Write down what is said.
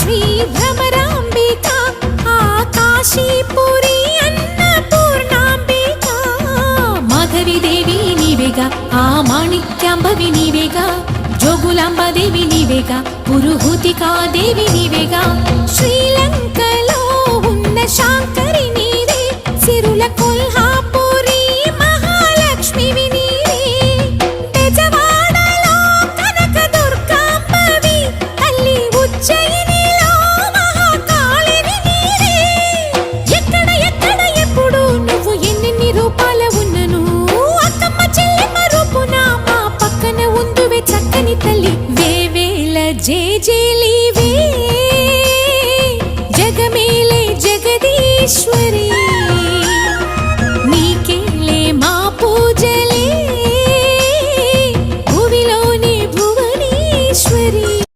శ్రీ భ్రమరాంబిక ఆ కాశీపురి అన్నపూర్ణాంబిక మాధవి దేవి నీవేగా ఆ మాణిక్యాంబవి నీవేగా జోగులాంబదేవి నీవేగా పురుహూతికా దేవి నీవేగా శ్రీలంకలో ఉన్న శాంకరి నీవే సిరుల కొల్హాపురి మహాలక్ష్మివి నీవే బెజవాడలో కనక దుర్గాంబవి తల్లి ఉజ్జయినిలో మహాకాళివి నీవే ఎక్కడ ఎక్కడ ఎప్పుడు నువ్వు ఎన్నెన్ని రూపాల ఉన్నను అక్కమ్మ చెల్లెమ్మ రూపున మా పక్కన ఉందువే చక్కని తల్లి వేవేల జేజేలివే జగమేలే జగదీశ్వరి